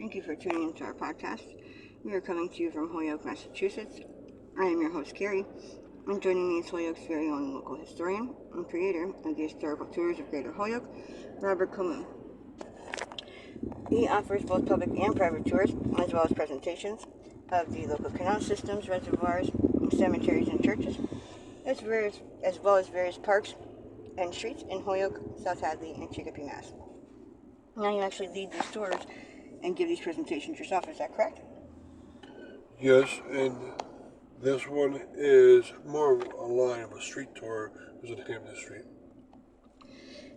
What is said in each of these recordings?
Thank you for tuning into our podcast. We are coming to you from Holyoke, Massachusetts. I am your host, Carrie, and joining me is Holyoke's very own local historian and creator of the historical tours of Greater Holyoke, Robert Coleman. He offers both public and private tours, as well as presentations of the local canal systems, reservoirs, cemeteries, and churches, as well as various parks and streets in Holyoke, South Hadley, and Chicopee, Mass. Now you actually lead these tours and give these presentations yourself, is that correct? Yes, and this one is more of a line of a street tour visit Hampton Street.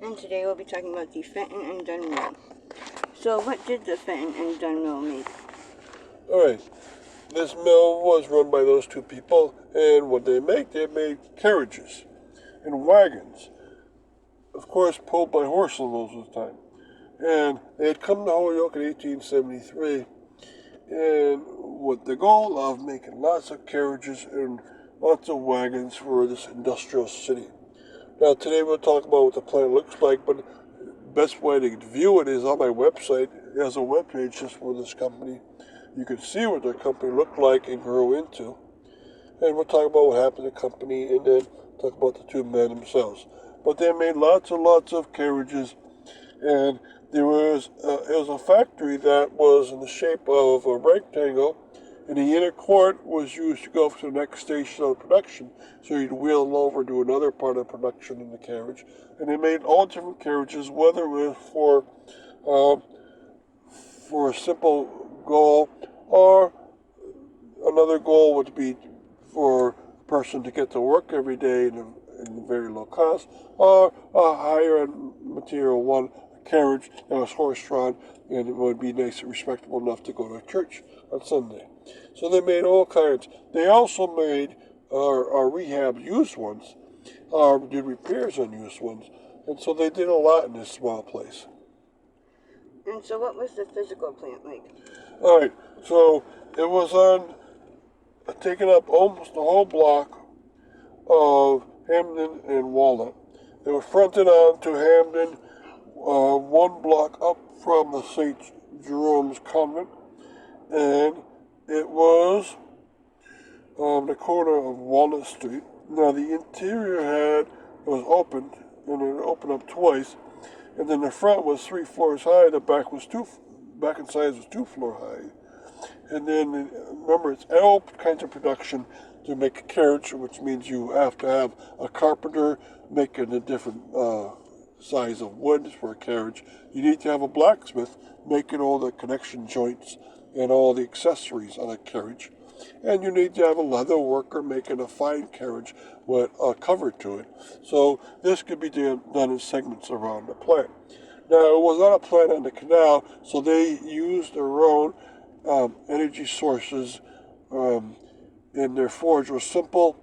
And today we'll be talking about the Fenton and Dunn Mill. So what did the Fenton and Dunn Mill make? Alright, this mill was run by those two people, and what they made carriages and wagons. Of course, pulled by horses most of the time. And they had come to Holyoke in 1873, and with the goal of making lots of carriages and lots of wagons for this industrial city. Now today we'll talk about what the plant looks like, but the best way to view it is on my website. It has a webpage just for this company. You can see what their company looked like and grow into. And we'll talk about what happened to the company and then talk about the two men themselves. But they made lots and lots of carriages, and it was a factory that was in the shape of a rectangle, and the inner court was used to go to the next station of production. So you'd wheel over to another part of production in the carriage. And they made all different carriages, whether it was for a simple goal, or another goal would be for a person to get to work every day in a very low cost, or a higher end material one, carriage that was horse-drawn, and it would be nice and respectable enough to go to church on Sunday. So they made all kinds. They also made our rehab used ones, did repairs on used ones, and so they did a lot in this small place. And so what was the physical plant like? All right, so it was taking up almost the whole block of Hamden and Walnut. It was fronted on to Hamden, one block up from the St. Jerome's Convent, and it was the corner of Walnut Street. Now the interior was opened, and it opened up twice, and then the front was 3 floors high, the back and sides was 2 floors high. And then remember, it's all kinds of production to make a carriage, which means you have to have a carpenter making a different size of wood for a carriage. You need to have a blacksmith making all the connection joints and all the accessories on a carriage. And you need to have a leather worker making a fine carriage with a cover to it. So this could be done in segments around the plant. Now, it was not a plant on the canal, so they used their own energy sources, and their forge was simple,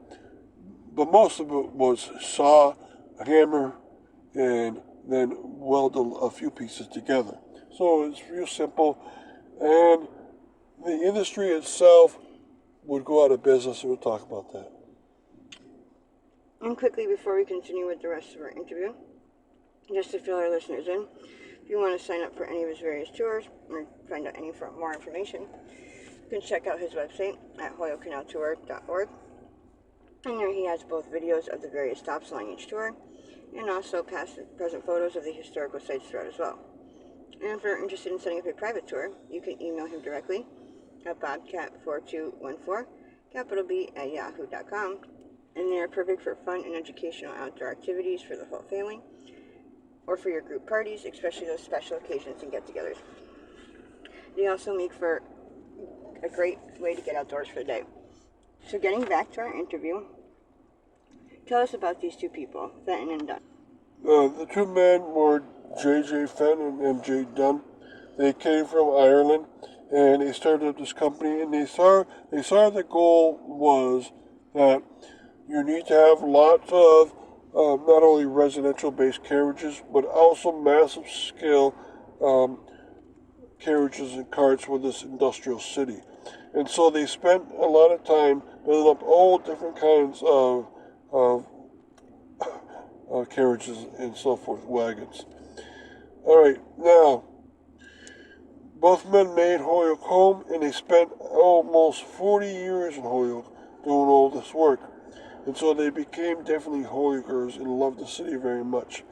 but most of it was saw, a hammer, and then weld a few pieces together. So it's real simple, and the industry itself would go out of business, and we'll talk about that. And quickly, before we continue with the rest of our interview, just to fill our listeners in, if you want to sign up for any of his various tours or find out any more information, you can check out his website at holyokecanaltour.org. And there he has both videos of the various stops along each tour, and also past and present photos of the historical sites throughout as well. And if you're interested in setting up a private tour, you can email him directly at bobcat4214, capital B, @yahoo.com. And they are perfect for fun and educational outdoor activities for the whole family, or for your group parties, especially those special occasions and get-togethers. They also make for a great way to get outdoors for the day. So getting back to our interview, tell us about these two people, Fenton and Dunn. The two men were J.J. Fenton and M.J. Dunn. They came from Ireland, and they started up this company, and they saw the goal was that you need to have lots of not only residential-based carriages, but also massive scale carriages and carts with this industrial city. And so they spent a lot of time building up all different kinds of carriages and so forth, wagons. All right, now, Both men made Holyoke home, and they spent almost 40 years in Holyoke doing all this work. And so they became definitely Holyokers and loved the city very much.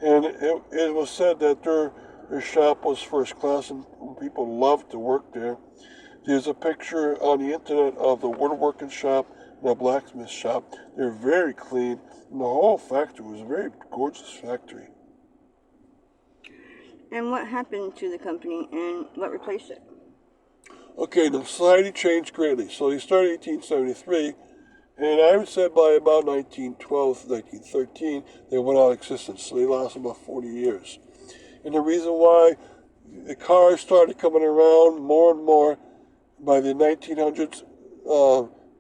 And it was said that their shop was first class and people loved to work there. There's a picture on the internet of the woodworking shop and the blacksmith shop. They're very clean, and the whole factory was a very gorgeous factory. And what happened to the company and what replaced it? Okay, the society changed greatly. So they started in 1873, and I would say by about 1912, 1913, they went out of existence. So they lasted about 40 years. And the reason why the cars started coming around more and more by the 1900s,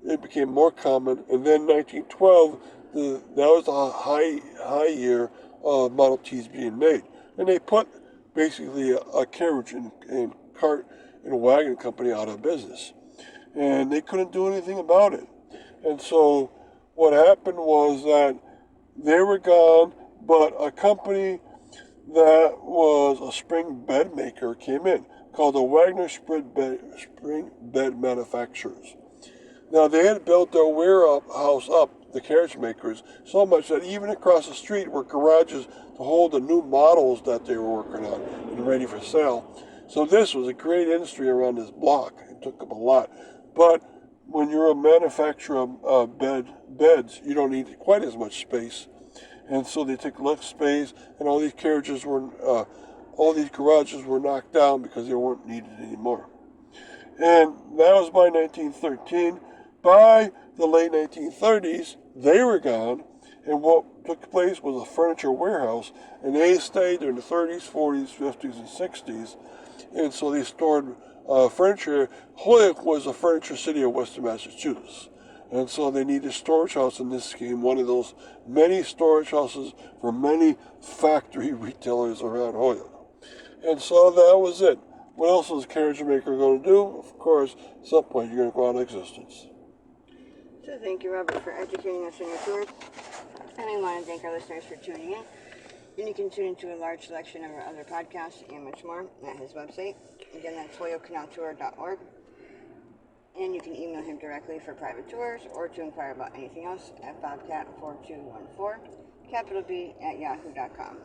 it became more common. And then 1912, that was a high year of Model Ts being made. And they put basically a carriage and cart and wagon company out of business. And they couldn't do anything about it. And so what happened was that they were gone, but a company that was a spring bed maker came in called the Wagner Spring Bed Manufacturers. Now they had built their warehouse up, the carriage makers, so much that even across the street were garages to hold the new models that they were working on and ready for sale. So this was a great industry around this block. It took up a lot. But when you're a manufacturer of beds, you don't need quite as much space. And so they took less space, and all these garages were knocked down because they weren't needed anymore. And that was by 1913. By the late 1930s, they were gone, and what took place was a furniture warehouse, and they stayed in the 30s, 40s, 50s, and 60s, and so they stored furniture. Holyoke was a furniture city of Western Massachusetts, and so they needed a storage house, and this became one of those many storage houses for many factory retailers around Holyoke. And so that was it. What else is a carriage maker going to do? Of course, at some point you're going to go out of existence. So thank you, Robert, for educating us on your tours. And I want to thank our listeners for tuning in. And you can tune into a large selection of our other podcasts and much more at his website. Again, that's holyokecanaltour.org. And you can email him directly for private tours or to inquire about anything else at bobcat4214, capital B, @yahoo.com.